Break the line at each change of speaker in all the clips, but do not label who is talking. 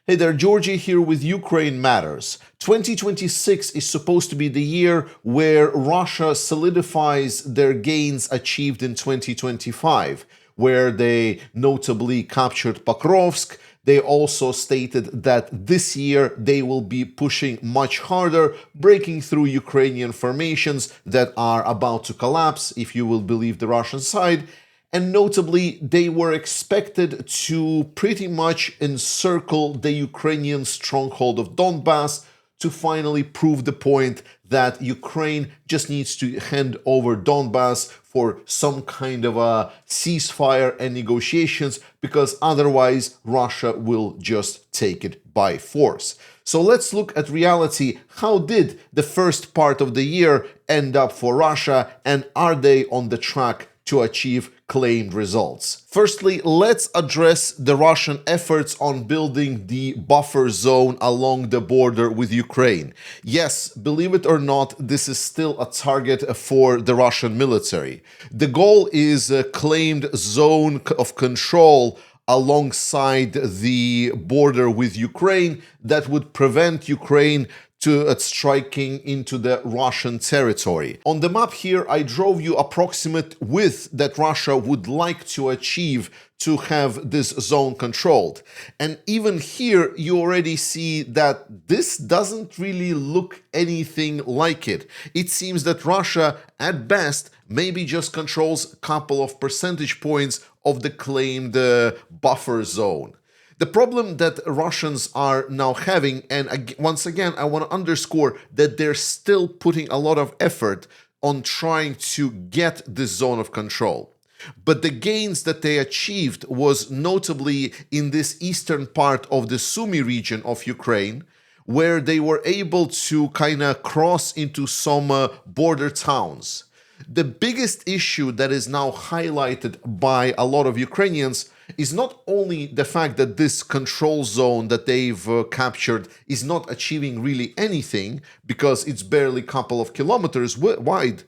Hey there, Georgie here with Ukraine Matters. 2026 is supposed to be the year where Russia solidifies their gains achieved in 2025, where they notably captured Pokrovsk. They also stated that this year they will be pushing much harder, breaking through Ukrainian formations that are about to collapse, if you will believe the Russian side. And notably, they were expected to pretty much encircle the Ukrainian stronghold of Donbas to finally prove the point that Ukraine just needs to hand over Donbas for some kind of a ceasefire and negotiations, because otherwise Russia will just take it by force. So let's look at reality. How did the first part of the year end up for Russia, and are they on the track to achieve claimed results? Firstly, let's address the Russian efforts on building the buffer zone along the border with Ukraine. Yes, believe it or not, this is still a target for the Russian military. The goal is a claimed zone of control alongside the border with Ukraine that would prevent Ukraine to striking into the Russian territory. On the map here, I drove you approximate width that Russia would like to achieve to have this zone controlled. And even here, you already see that this doesn't really look anything like it. It seems that Russia, at best, maybe just controls a couple of percentage points of the claimed buffer zone. The problem that Russians are now having, and once again, I want to underscore that they're still putting a lot of effort on trying to get this zone of control. But the gains that they achieved was notably in this eastern part of the Sumy region of Ukraine, where they were able to kind of cross into some border towns. The biggest issue that is now highlighted by a lot of Ukrainians is not only the fact that this control zone that they've captured is not achieving really anything because it's barely a couple of kilometers wide,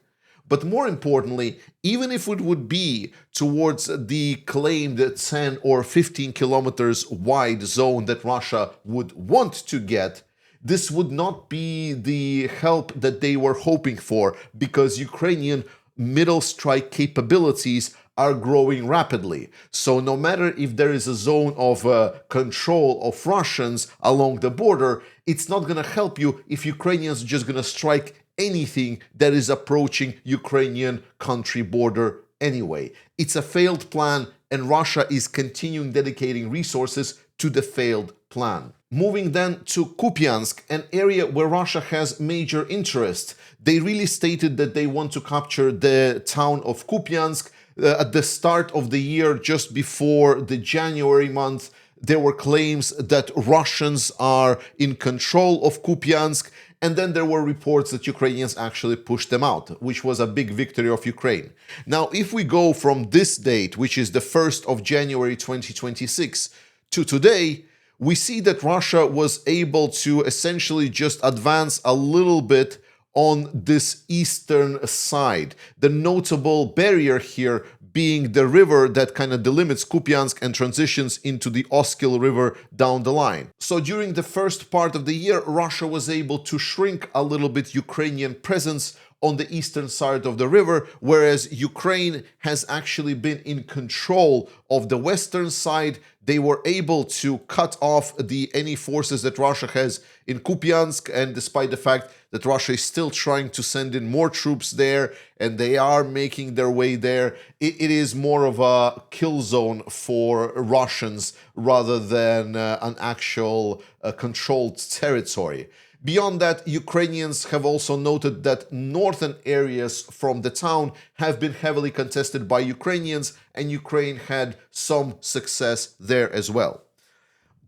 but more importantly, even if it would be towards the claimed 10 or 15 kilometers wide zone that Russia would want to get, this would not be the help that they were hoping for, because Ukrainian middle strike capabilities are growing rapidly. So no matter if there is a zone of control of Russians along the border, it's not going to help you if Ukrainians are just going to strike anything that is approaching Ukrainian country border anyway. It's a failed plan, and Russia is continuing dedicating resources to the failed plan. Moving then to Kupyansk, an area where Russia has major interest. They really stated that they want to capture the town of Kupyansk. At the start of the year, just before the January month, there were claims that Russians are in control of Kupyansk, and then there were reports that Ukrainians actually pushed them out, which was a big victory of Ukraine. Now, if we go from this date, which is the 1st of January 2026, to today, we see that Russia was able to essentially just advance a little bit on this eastern side. The notable barrier here being the river that kind of delimits Kupyansk and transitions into the Oskil River down the line. So during the first part of the year, Russia was able to shrink a little bit Ukrainian presence on the eastern side of the river, whereas Ukraine has actually been in control of the western side. They were able to cut off any forces that Russia has in Kupyansk, and despite the fact that Russia is still trying to send in more troops there, and they are making their way there, it is more of a kill zone for Russians rather than an actual controlled territory. Beyond that, Ukrainians have also noted that northern areas from the town have been heavily contested by Ukrainians, and Ukraine had some success there as well.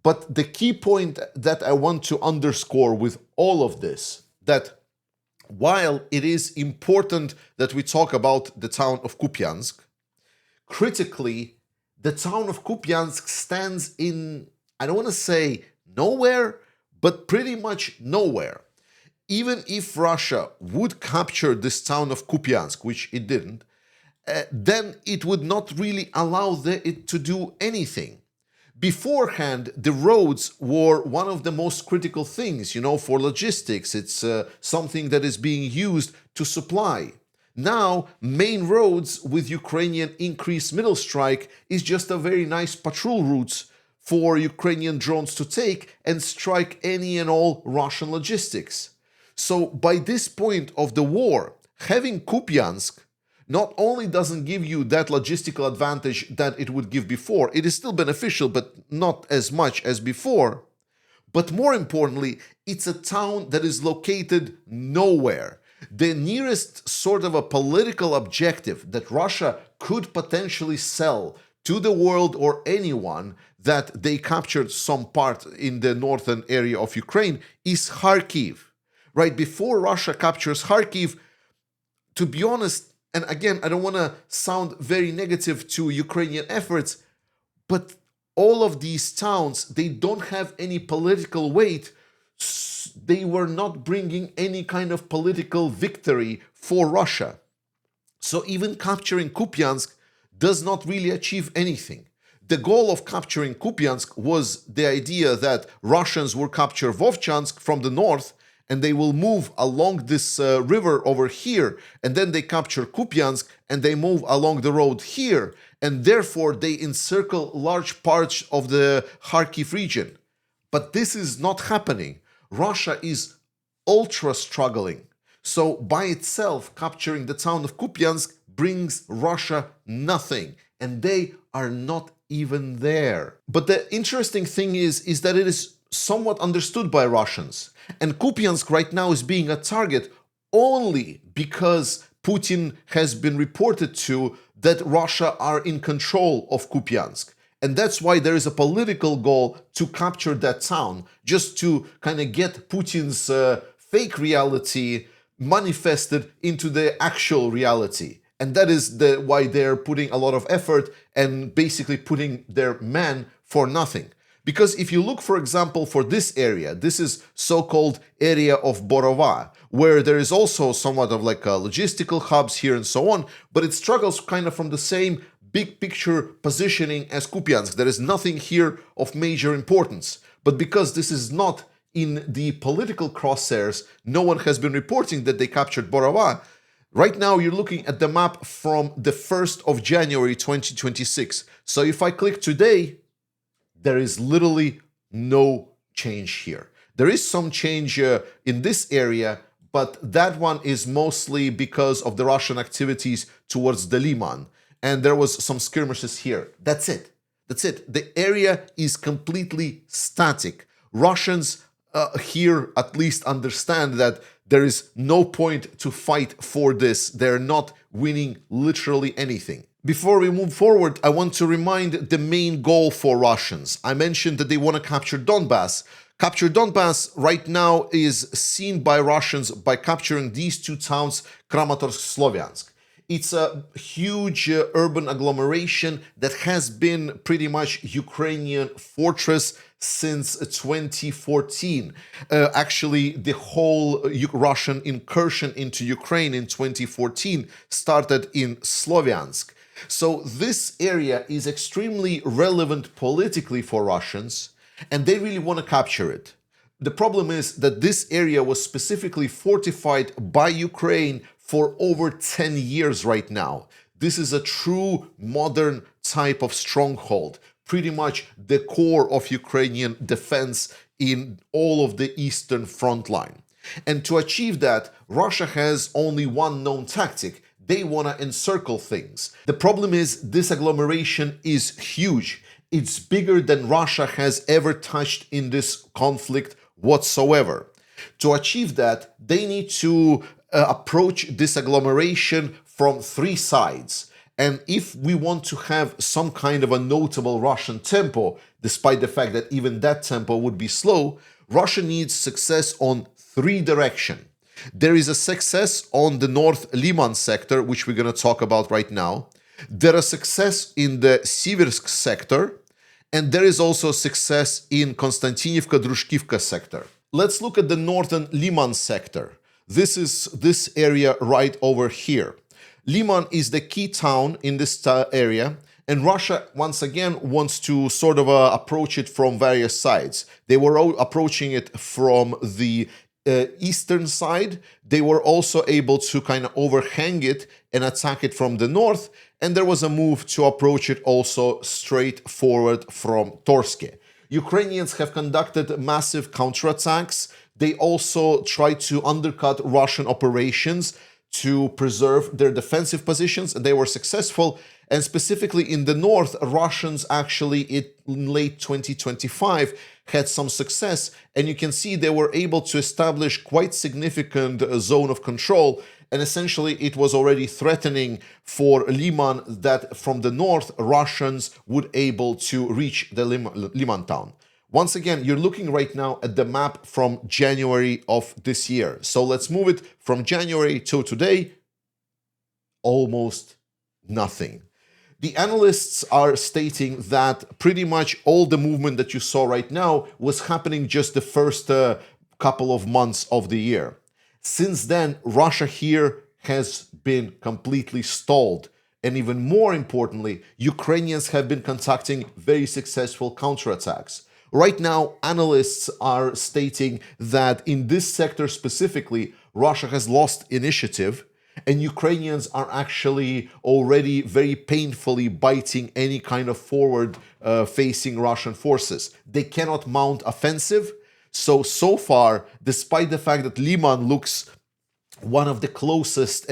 But the key point that I want to underscore with all of this, that while it is important that we talk about the town of Kupyansk, critically, the town of Kupyansk stands in, I don't want to say nowhere, but pretty much nowhere. Even if Russia would capture this town of Kupyansk, which it didn't, then it would not really allow it to do anything. Beforehand, the roads were one of the most critical things, for logistics. It's something that is being used to supply. Now, main roads with Ukrainian increased middle strike is just a very nice patrol routes for Ukrainian drones to take and strike any and all Russian logistics. So by this point of the war, having Kupyansk not only doesn't give you that logistical advantage that it would give before, it is still beneficial, but not as much as before. But more importantly, it's a town that is located nowhere. The nearest sort of a political objective that Russia could potentially sell to the world or anyone that they captured some part in the northern area of Ukraine is Kharkiv. Right before Russia captures Kharkiv, to be honest, and again, I don't want to sound very negative to Ukrainian efforts, but all of these towns, they don't have any political weight. They were not bringing any kind of political victory for Russia. So even capturing Kupyansk does not really achieve anything. The goal of capturing Kupyansk was the idea that Russians will capture Vovchansk from the north and they will move along this river over here, and then they capture Kupyansk and they move along the road here, and therefore they encircle large parts of the Kharkiv region. But this is not happening. Russia is ultra struggling. So by itself, capturing the town of Kupyansk brings Russia nothing, and they are not even there. But the interesting thing is that it is somewhat understood by Russians. And Kupyansk right now is being a target only because Putin has been reported to that Russia are in control of Kupyansk. And that's why there is a political goal to capture that town, just to kind of get Putin's fake reality manifested into the actual reality. And that is why they're putting a lot of effort and basically putting their men for nothing. Because if you look, for example, for this area, this is so-called area of Borova, where there is also somewhat of like a logistical hubs here and so on, but it struggles kind of from the same big picture positioning as Kupyansk. There is nothing here of major importance. But because this is not in the political crosshairs, no one has been reporting that they captured Borova. Right now, you're looking at the map from the 1st of January 2026. So if I click today, there is literally no change here. There is some change in this area, but that one is mostly because of the Russian activities towards the Leman. And there was some skirmishes here. That's it. That's it. The area is completely static. Russians here at least understand that there is no point to fight for this. They're not winning literally anything. Before we move forward, I want to remind the main goal for Russians. I mentioned that they want to capture Donbas. Capture Donbas right now is seen by Russians by capturing these two towns, Kramatorsk, Slovyansk. It's a huge urban agglomeration that has been pretty much Ukrainian fortress since 2014. Actually, the whole Russian incursion into Ukraine in 2014 started in Slovyansk. So this area is extremely relevant politically for Russians, and they really want to capture it. The problem is that this area was specifically fortified by Ukraine for over 10 years right now. This is a true modern type of stronghold, pretty much the core of Ukrainian defense in all of the eastern front line. And to achieve that, Russia has only one known tactic. They want to encircle things. The problem is this agglomeration is huge. It's bigger than Russia has ever touched in this conflict whatsoever. To achieve that, they need to approach this agglomeration from three sides. And if we want to have some kind of a notable Russian tempo, despite the fact that even that tempo would be slow, Russia needs success on three directions. There is a success on the North Leman sector, which we're going to talk about right now. There is success in the Severk sector, and there is also success in Constantinfka, Drushkivka sector. Let's look at the northern Leman sector. This is this area right over here. Leman is the key town in this area, And Russia, once again, wants to sort of approach it from various sides. They were approaching it from the eastern side. They were also able to kind of overhang it and attack it from the north. And there was a move to approach it also straight forward from Torske. Ukrainians have conducted massive counterattacks. They also tried to undercut Russian operations to preserve their defensive positions, and they were successful. And specifically in the north, Russians actually in late 2025 had some success, and you can see they were able to establish quite significant zone of control. And essentially it was already threatening for Leman that from the north Russians would able to reach the Leman town. Once again, you're looking right now at the map from January of this year. So let's move it from January to today. Almost nothing. The analysts are stating that pretty much all the movement that you saw right now was happening just the first couple of months of the year. Since then, Russia here has been completely stalled. And even more importantly, Ukrainians have been conducting very successful counterattacks. Right now, analysts are stating that in this sector specifically, Russia has lost initiative, and Ukrainians are actually already very painfully biting any kind of forward-facing Russian forces. They cannot mount offensive. So far, despite the fact that Leman looks one of the closest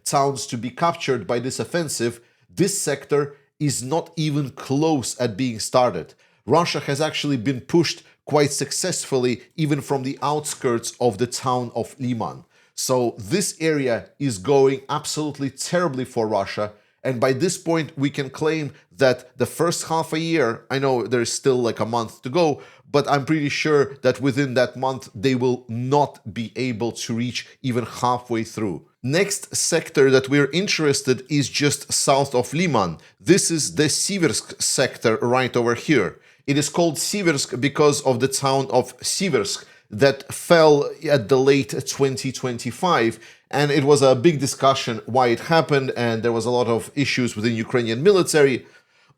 towns to be captured by this offensive, this sector is not even close at being started. Russia has actually been pushed quite successfully even from the outskirts of the town of Leman. So this area is going absolutely terribly for Russia. And by this point, we can claim that the first half a year, I know there's still like a month to go, but I'm pretty sure that within that month, they will not be able to reach even halfway through. Next sector that we're interested is just south of Leman. This is the Severk sector right over here. It is called Severk because of the town of Seversk that fell at the late 2025. And it was a big discussion why it happened, and there was a lot of issues within Ukrainian military.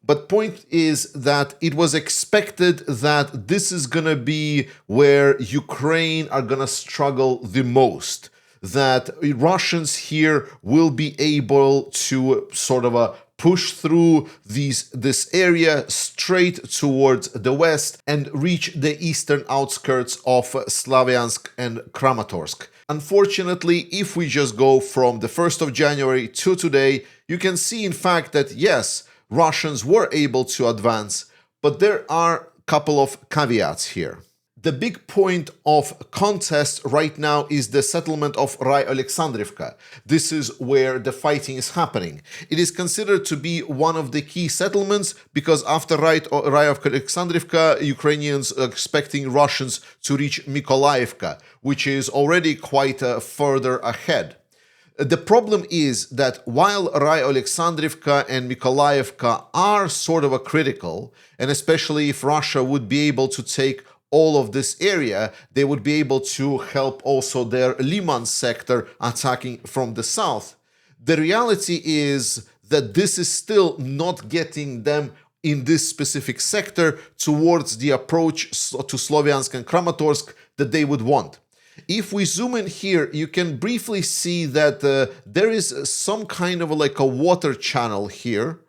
But point is that it was expected that this is going to be where Ukraine are going to struggle the most, that Russians here will be able to sort of push through this area straight towards the west and reach the eastern outskirts of Slavyansk and Kramatorsk. Unfortunately, if we just go from the 1st of January to today, you can see in fact that yes, Russians were able to advance, but there are a couple of caveats here. The big point of contest right now is the settlement of Alexandrivka. This is where the fighting is happening. It is considered to be one of the key settlements because after Alexandrivka, Ukrainians are expecting Russians to reach Mykolaiivka, which is already quite further ahead. The problem is that while Alexandrivka and Mykolaiivka are sort of critical, and especially if Russia would be able to take all of this area, they would be able to help also their Leman sector attacking from the south. The reality is that this is still not getting them in this specific sector towards the approach to Slavyansk and Kramatorsk that they would want. If we zoom in here, you can briefly see that there is some kind of like a water channel here.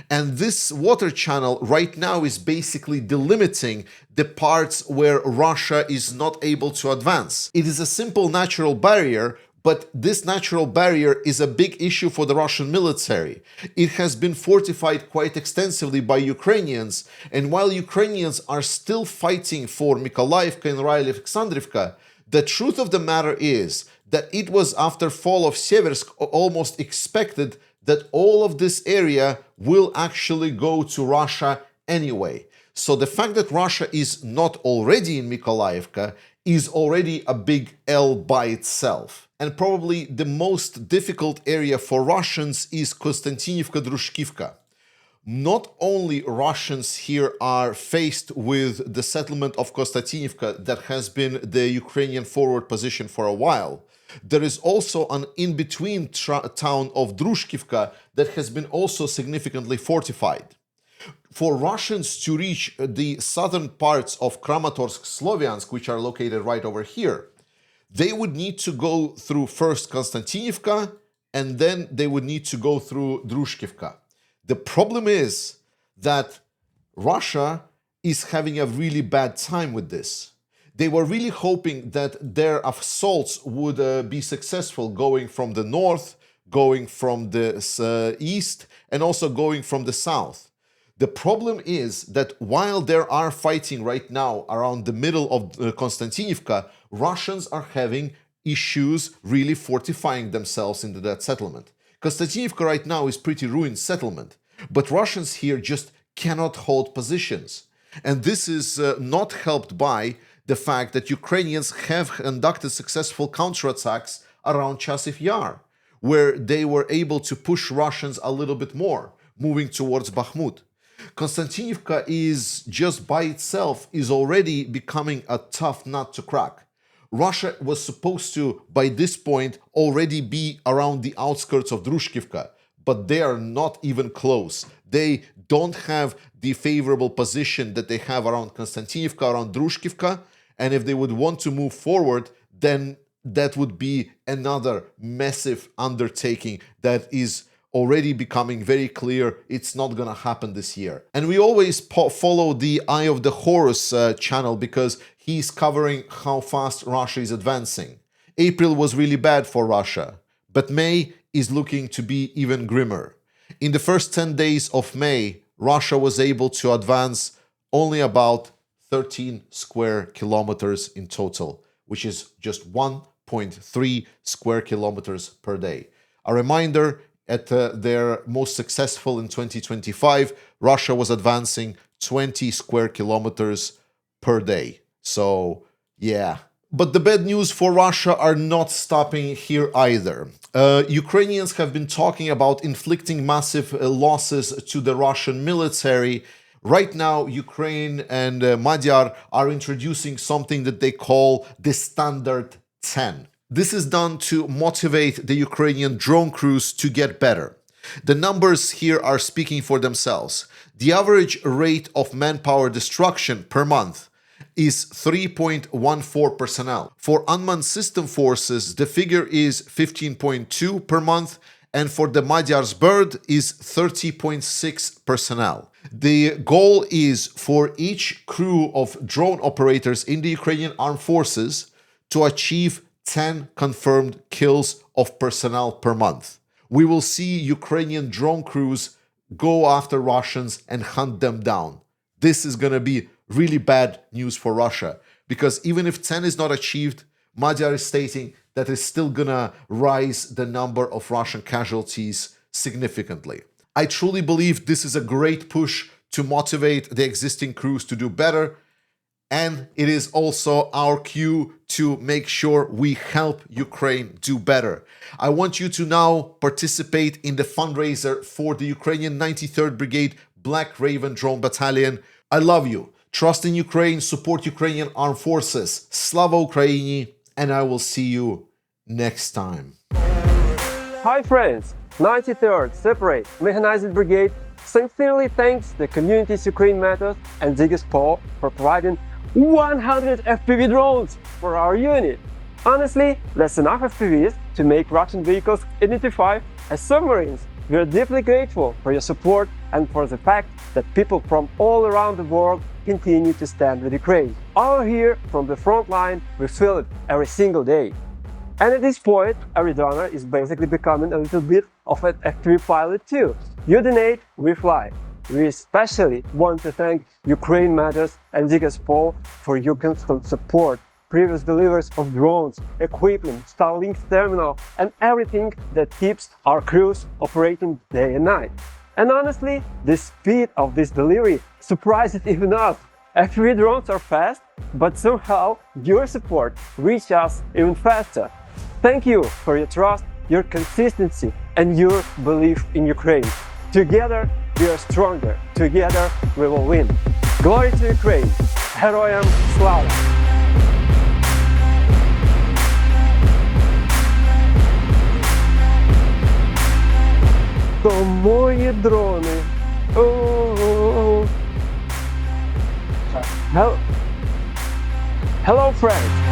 And this water channel right now is basically delimiting the parts where Russia is not able to advance. It is a simple natural barrier, but this natural barrier is a big issue for the Russian military. It has been fortified quite extensively by Ukrainians, and while Ukrainians are still fighting for Mykolaiivka and Alexandrivka, the truth of the matter is that it was after fall of Seversk almost expected that all of this area will actually go to Russia anyway. So the fact that Russia is not already in Mykolaiivka is already a big L by itself. And probably the most difficult area for Russians is Constantinfka-Drushkivka. Not only Russians here are faced with the settlement of Konstantinivka that has been the Ukrainian forward position for a while, There is also an in-between town of Drushkivka that has been also significantly fortified. For Russians to reach the southern parts of Kramatorsk, Sloviansk, which are located right over here, they would need to go through first Constantinfka, and then they would need to go through Drushkivka. The problem is that Russia is having a really bad time with this. They were really hoping that their assaults would be successful, going from the north, going from the east, and also going from the south. The problem is that while there are fighting right now around the middle of Constantinivka, Russians are having issues really fortifying themselves into that settlement. Constantinivka right now is pretty ruined settlement, but Russians here just cannot hold positions. And this is not helped by the fact that Ukrainians have conducted successful counterattacks around Chasiv Yar, where they were able to push Russians a little bit more, moving towards Bakhmut. Constantinivka is just by itself is already becoming a tough nut to crack. Russia was supposed to, by this point, already be around the outskirts of Drushkivka, but they are not even close. They don't have the favorable position that they have around Constantinivka, around Drushkivka, and if they would want to move forward, then that would be another massive undertaking that is already becoming very clear it's not going to happen this year. And we always follow the Eye of the Horus channel because he's covering how fast Russia is advancing. April was really bad for Russia, but May is looking to be even grimmer. In the first 10 days of May, Russia was able to advance only about 13 square kilometers in total, which is just 1.3 square kilometers per day. A reminder, at their most successful in 2025, Russia was advancing 20 square kilometers per day. So, yeah. But the bad news for Russia are not stopping here either. Ukrainians have been talking about inflicting massive losses to the Russian military. Right now, Ukraine and Magyar are introducing something that they call the Standard 10. This is done to motivate the Ukrainian drone crews to get better. The numbers here are speaking for themselves. The average rate of manpower destruction per month is 3.14 personnel. For unmanned system forces, the figure is 15.2 per month, and for the Magyar's bird is 30.6 personnel. The goal is for each crew of drone operators in the Ukrainian armed forces to achieve 10 confirmed kills of personnel per month. We will see Ukrainian drone crews go after Russians and hunt them down. This is going to be really bad news for Russia, because even if 10 is not achieved, Magyar is stating that it's still going to rise the number of Russian casualties significantly. I truly believe this is a great push to motivate the existing crews to do better. And it is also our cue to make sure we help Ukraine do better. I want you to now participate in the fundraiser for the Ukrainian 93rd Brigade Black Raven Drone Battalion. I love you. Trust in Ukraine, support Ukrainian armed forces. Slava Ukraini, and I will see you next time.
Hi friends, 93rd Separate Mechanized Brigade sincerely thanks the communities Ukraine Matters and Ziggis for providing 100 FPV drones for our unit. Honestly, that's enough FPVs to make Russian vehicles identify as submarines. We are deeply grateful for your support and for the fact that people from all around the world continue to stand with Ukraine. All here from the front line, we feel it every single day. And at this point, every donor is basically becoming a little bit of an FPV pilot too. You donate, we fly. We especially want to thank Ukraine Matters and Ziggis for your constant support, previous deliveries of drones, equipment, Starlink terminal, and everything that keeps our crews operating day and night. And honestly, the speed of this delivery surprises even us. FPV drones are fast, but somehow your support reaches us even faster. Thank you for your trust, your consistency, and your belief in Ukraine. Together, we are stronger. Together, we will win. Glory to Ukraine! Heroям слава! О, мої дрони. Hello, friends.